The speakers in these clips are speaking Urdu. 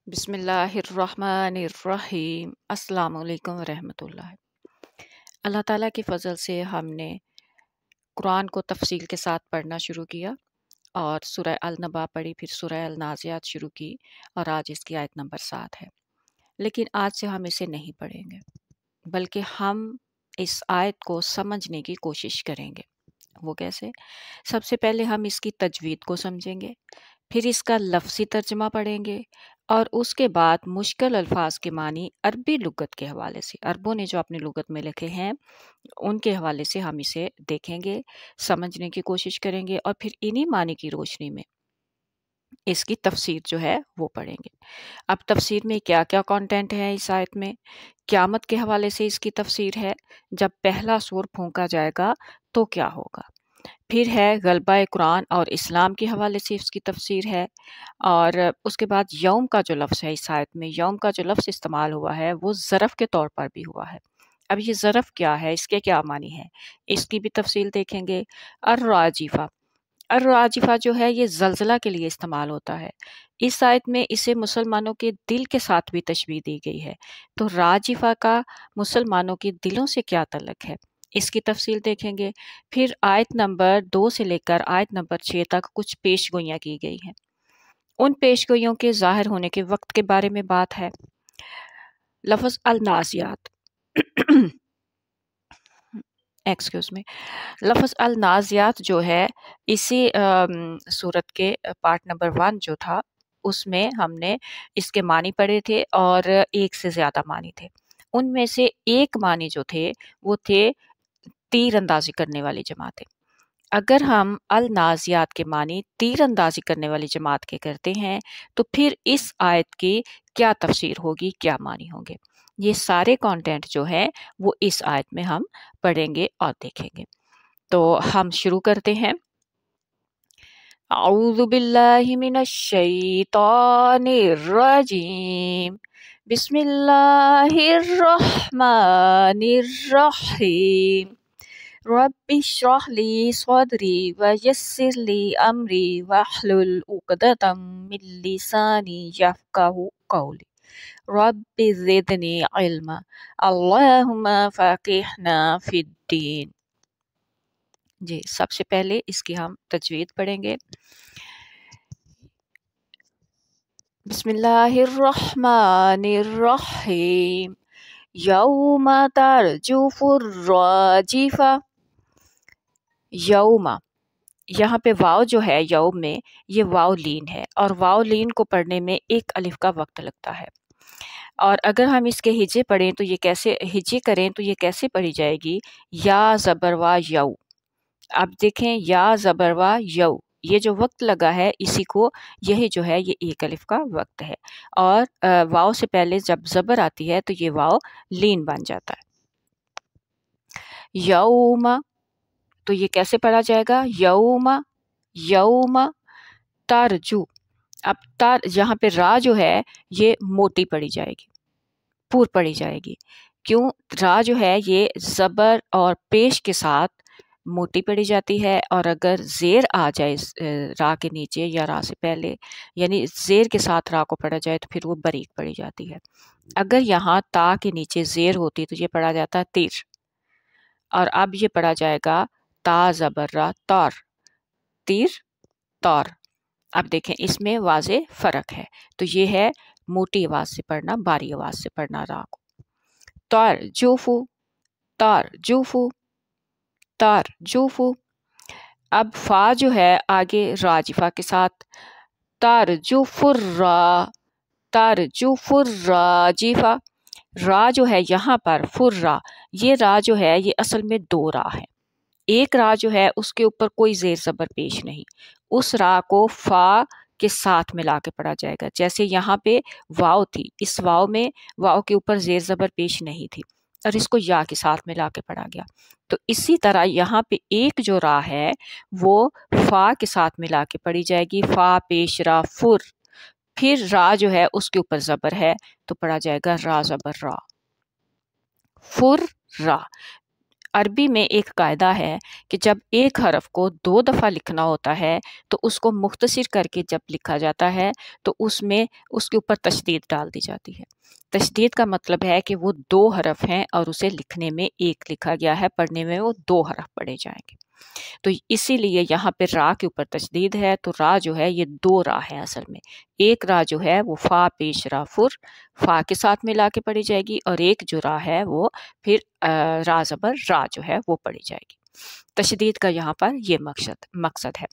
بسم اللہ الرحمن الرحیم۔ السلام علیکم ورحمۃ اللہ تعالیٰ کی فضل سے ہم نے قرآن کو تفصیل کے ساتھ پڑھنا شروع کیا اور سورہ النبا پڑھی، پھر سورہ النازعات شروع کی اور آج اس کی آیت نمبر 7 ہے۔ لیکن آج سے ہم اسے نہیں پڑھیں گے، بلکہ ہم اس آیت کو سمجھنے کی کوشش کریں گے۔ وہ کیسے؟ سب سے پہلے ہم اس کی تجوید کو سمجھیں گے، پھر اس کا لفظی ترجمہ پڑھیں گے اور اس کے بعد مشکل الفاظ کے معنی عربی لغت کے حوالے سے، عربوں نے جو اپنی لغت میں لکھے ہیں ان کے حوالے سے ہم اسے دیکھیں گے، سمجھنے کی کوشش کریں گے اور پھر انہی معنی کی روشنی میں اس کی تفسیر جو ہے وہ پڑھیں گے۔ اب تفسیر میں کیا کیا کانٹینٹ ہے اس آیت میں؟ قیامت کے حوالے سے اس کی تفسیر ہے، جب پہلا سور پھونکا جائے گا تو کیا ہوگا۔ پھر ہے غلبہ قرآن اور اسلام کے حوالے سے اس کی تفسیر ہے، اور اس کے بعد یوم کا جو لفظ ہے اس آیت میں، یوم کا جو لفظ استعمال ہوا ہے وہ ظرف کے طور پر بھی ہوا ہے۔ اب یہ ظرف کیا ہے، اس کے کیا معنی ہے، اس کی بھی تفصیل دیکھیں گے۔ الراجفہ، الراجفہ جو ہے یہ زلزلہ کے لیے استعمال ہوتا ہے۔ اس آیت میں اسے مسلمانوں کے دل کے ساتھ بھی تشبیہ دی گئی ہے، تو راجفہ کا مسلمانوں کے دلوں سے کیا تعلق ہے، اس کی تفصیل دیکھیں گے۔ پھر آیت نمبر 2 سے لے کر آیت نمبر 6 تک کچھ پیش گوئیاں کی گئی ہیں، ان پیش گوئیوں کے ظاہر ہونے کے وقت کے بارے میں بات ہے۔ لفظ النازعات ایکسکیوز میں، لفظ النازعات جو ہے اسی صورت کے پارٹ نمبر 1 جو تھا اس میں ہم نے اس کے معنی پڑھے تھے اور ایک سے زیادہ معنی تھے۔ ان میں سے ایک معنی جو تھے وہ تھے تیر اندازی کرنے والی جماعتیں۔ اگر ہم النازعات کے معنی تیر اندازی کرنے والی جماعت کے کرتے ہیں تو پھر اس آیت کی کیا تفسیر ہوگی، کیا معنی ہوں گے، یہ سارے کانٹینٹ جو ہے وہ اس آیت میں ہم پڑھیں گے اور دیکھیں گے۔ تو ہم شروع کرتے ہیں۔ اعوذ باللہ من الشیطان الرجیم، بسم اللہ الرحمن الرحیم، رب اشرح لی صدری ویسر لی امری واحلل عقدۃ من لسانی یفقہوا قولی، رب زدنی علما، اللہم فقہنا فی الدین۔ جی، سب سے پہلے اس کی ہم تجوید پڑھیں گے۔ بسم اللہ الرحمن الرحیم، یوم ترجف الراجفہ۔ یوم، یہاں پہ واو جو ہے یوم میں، یہ واو لین ہے اور واو لین کو پڑھنے میں ایک الف کا وقت لگتا ہے، اور اگر ہم اس کے ہجے پڑھیں تو یہ کیسے ہجے کریں تو یہ کیسے پڑھی جائے گی؟ یا زبروا یو۔ اب دیکھیں یا زبروا یو، یہ جو وقت لگا ہے اسی کو، یہی جو ہے یہ ایک الف کا وقت ہے، اور واو سے پہلے جب زبر آتی ہے تو یہ واو لین بن جاتا ہے۔ یوم، تو یہ کیسے پڑھا جائے گا؟ یوم، یوم ترجو۔ اب یہاں پہ را جو ہے یہ موٹی پڑھی جائے گی، پور پڑھی جائے گی۔ کیوں؟ را جو ہے یہ زبر اور پیش کے ساتھ موٹی پڑھی جاتی ہے، اور اگر زیر آ جائے را کے نیچے یا را سے پہلے، یعنی زیر کے ساتھ را کو پڑھا جائے تو پھر وہ باریک پڑھی جاتی ہے۔ اگر یہاں تا کے نیچے زیر ہوتی تو یہ پڑھا جاتا ہے تیر، اور اب یہ پڑھا جائے گا تا زبر را تار، تیر تار۔ اب دیکھیں اس میں واضح فرق ہے، تو یہ ہے موٹی آواز سے پڑھنا، باری آواز سے پڑھنا را کو۔ تار جوفو، تار جوفو، تار جوفو۔ اب فا جو ہے آگے راجفہ کے ساتھ، تار جوفر را، تار جوفر راجفہ۔ را جو ہے یہاں پر فر را، یہ را جو ہے یہ اصل میں 2 را ہے۔ ایک را جو ہے اس کے اوپر کوئی زیر زبر پیش نہیں، اس را کو فا کے ساتھ ملا کے پڑھا جائے گا۔ جیسے یہاں پہ واو تھی، اس واو میں واو کے اوپر زیر زبر پیش نہیں تھی اور اس کو یا کے ساتھ ملا کے پڑھا گیا، تو اسی طرح یہاں پہ ایک جو را ہے وہ فا کے ساتھ ملا کے پڑھی جائے گی، فا پیش را فر، پھر را جو ہے اس کے اوپر زبر ہے تو پڑھا جائے گا را زبر را، فر را۔ عربی میں ایک قاعدہ ہے کہ جب ایک حرف کو 2 دفعہ لکھنا ہوتا ہے تو اس کو مختصر کر کے جب لکھا جاتا ہے تو اس میں اس کے اوپر تشدید ڈال دی جاتی ہے۔ تشدید کا مطلب ہے کہ وہ 2 حرف ہیں اور اسے لکھنے میں 1 لکھا گیا ہے، پڑھنے میں وہ 2 حرف پڑھے جائیں گے۔ تو اسی لیے یہاں پہ را کے اوپر تشدید ہے، تو را جو ہے یہ 2 را ہے اصل میں۔ ایک را جو ہے وہ فا پیش را فر، فا کے ساتھ ملا کے پڑھی جائے گی، اور ایک جو را ہے وہ پھر را زبر را جو ہے وہ پڑھی جائے گی۔ تشدید کا یہاں پر یہ مقصد ہے۔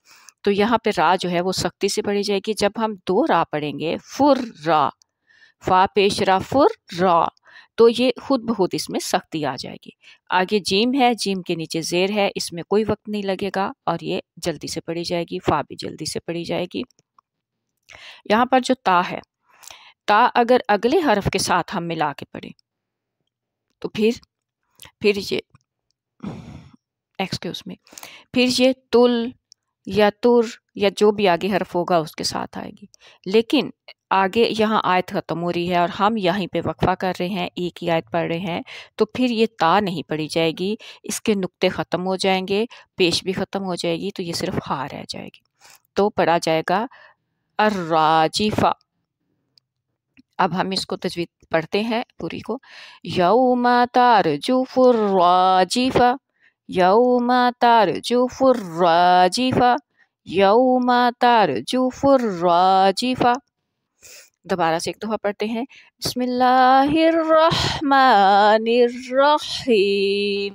تو یہاں پہ را جو ہے وہ سختی سے پڑھی جائے گی۔ جب ہم 2 را پڑھیں گے، فر را، فا پیش را فر را، تو یہ خود بخود اس میں سختی آ جائے گی۔ آگے جیم ہے، جیم کے نیچے زیر ہے، اس میں کوئی وقت نہیں لگے گا اور یہ جلدی سے پڑھی جائے گی، فا بھی جلدی سے پڑھی جائے گی۔ یہاں پر جو تا ہے، تا اگر اگلے حرف کے ساتھ ہم ملا کے پڑھیں تو پھر یہ پھر یہ تل یا تر یا جو بھی آگے حرف ہوگا اس کے ساتھ آئے گی۔ لیکن آگے یہاں آیت ختم ہو رہی ہے اور ہم یہیں پہ وقفہ کر رہے ہیں، ایک ہی آیت پڑھ رہے ہیں، تو پھر یہ تا نہیں پڑھی جائے گی، اس کے نقطے ختم ہو جائیں گے، پیش بھی ختم ہو جائے گی، تو یہ صرف ہا رہ جائے گی، تو پڑھا جائے گا الراجفہ۔ اب ہم اس کو تجوید پڑھتے ہیں پوری کو۔ یوم ترجف الراجفہ، یوم ترجف الراجفہ، یوم ترجف الراجفہ۔ دوبارہ سے ایک دفعہ پڑھتے ہیں۔ بسم اللہ الرحمن الرحیم،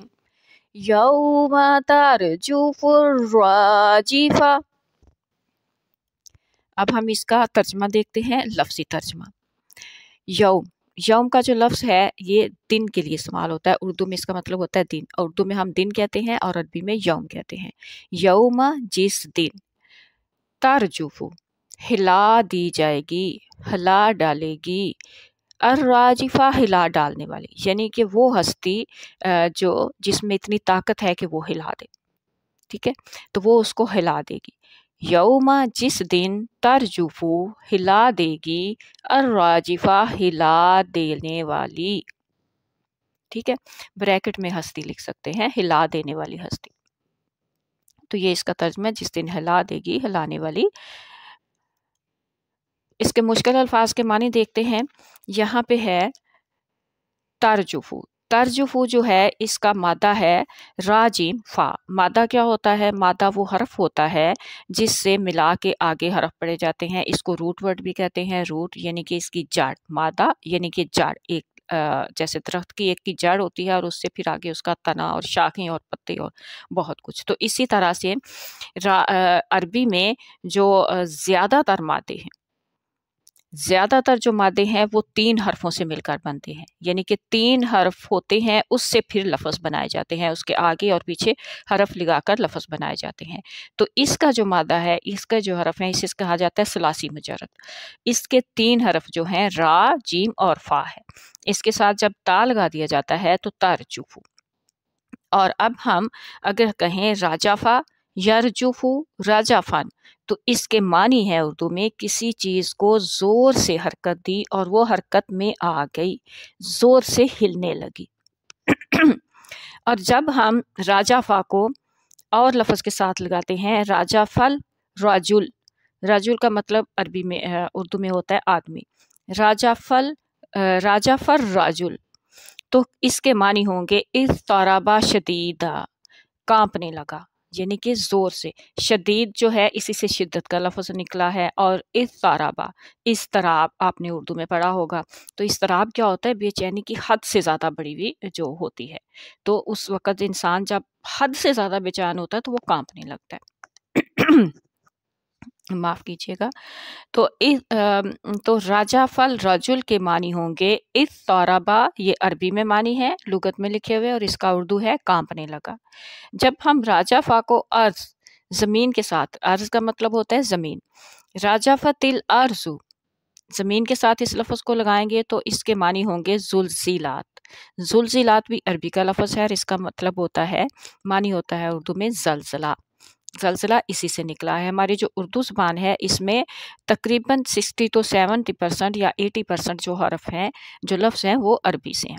یوم ترجف الراجفہ۔ اب ہم اس کا ترجمہ دیکھتے ہیں، لفظی ترجمہ۔ یوم کا جو لفظ ہے یہ دن کے لیے استعمال ہوتا ہے، اردو میں اس کا مطلب ہوتا ہے دن، اردو میں ہم دن کہتے ہیں اور عربی میں یوم کہتے ہیں۔ یوم جس دن، ترجف ہلا دی جائے گی، ہلا ڈالے گی، الراجفہ ہلا ڈالنے والی، یعنی کہ وہ ہستی جس میں اتنی طاقت ہے کہ وہ ہلا دے، ٹھیک ہے، تو وہ اس کو ہلا دے گی۔ یوم جس دن، ترجف ہلا دے گی، الراجفہ ہلا دینے والی، ٹھیک ہے، بریکٹ میں ہستی لکھ سکتے ہیں، ہلا دینے والی ہستی۔ تو یہ اس کا ترجمہ ہے، جس دن ہلا دے گی، ہلانے والی۔ اس کے مشکل الفاظ کے معنی دیکھتے ہیں۔ یہاں پہ ہے ترجفو، ترجفو جو ہے اس کا مادہ ہے را جیم فا۔ مادہ کیا ہوتا ہے؟ مادہ وہ حرف ہوتا ہے جس سے ملا کے آگے حرف پڑے جاتے ہیں، اس کو روٹ ورڈ بھی کہتے ہیں۔ روٹ یعنی کہ اس کی جڑ، مادہ یعنی کہ جڑ، ایک جیسے درخت کی ایک کی جڑ ہوتی ہے اور اس سے پھر آگے اس کا تنا اور شاخیں اور پتے اور بہت کچھ۔ تو اسی طرح سے عربی میں جو زیادہ تر مادے ہیں، زیادہ تر جو مادے ہیں وہ 3 حرفوں سے مل کر بنتے ہیں، یعنی کہ 3 حرف ہوتے ہیں، اس سے پھر لفظ بنائے جاتے ہیں، اس کے آگے اور پیچھے حرف لگا کر لفظ بنائے جاتے ہیں۔ تو اس کا جو مادہ ہے، اس کا جو حرف ہے، اسے کہا جاتا ہے ثلاثی مجرد۔ اس کے 3 حرف جو ہیں را، جیم اور فا ہے۔ اس کے ساتھ جب تا لگا دیا جاتا ہے تو ترجفو۔ اور اب ہم اگر کہیں راجافا، یرجفو، راجافن، تو اس کے معنی ہے اردو میں کسی چیز کو زور سے حرکت دی اور وہ حرکت میں آ گئی، زور سے ہلنے لگی۔ اور جب ہم راجافا کو اور لفظ کے ساتھ لگاتے ہیں، راجافل راجل، راجل کا مطلب عربی میں اردو میں ہوتا ہے آدمی، راجافر راجل، تو اس کے معنی ہوں گے اضطرابا شدیدہ، کانپنے لگا، یعنی کہ زور سے۔ شدید جو ہے اسی سے شدت کا لفظ نکلا ہے، اور اضطرابا، اضطراب آپ نے اردو میں پڑھا ہوگا۔ تو اضطراب کیا ہوتا ہے؟ بے چینی کی حد سے زیادہ بڑی ہوئی جو ہوتی ہے، تو اس وقت انسان جب حد سے زیادہ بے چین ہوتا ہے تو وہ کانپنے لگتا ہے۔ معاف کیجیے گا۔ تو راجافل رجل کے معنی ہوں گے اضطرابا، یہ عربی میں معنی ہے لغت میں لکھے ہوئے، اور اس کا اردو ہے کانپنے لگا۔ جب ہم راجافا کو ارض، زمین کے ساتھ، ارض کا مطلب ہوتا ہے زمین، راجافت الارض، زمین کے ساتھ اس لفظ کو لگائیں گے تو اس کے معنی ہوں گے زلزلات۔ زلزلات بھی عربی کا لفظ ہے اور اس کا مطلب ہوتا ہے، معنی ہوتا ہے اردو میں زلزلہ۔ زلزلہ اسی سے نکلا ہے۔ ہماری جو اردو زبان ہے اس میں تقریباً 60 to 70% یا 80% جو حرف ہیں، جو لفظ ہیں، وہ عربی سے ہیں۔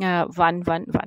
111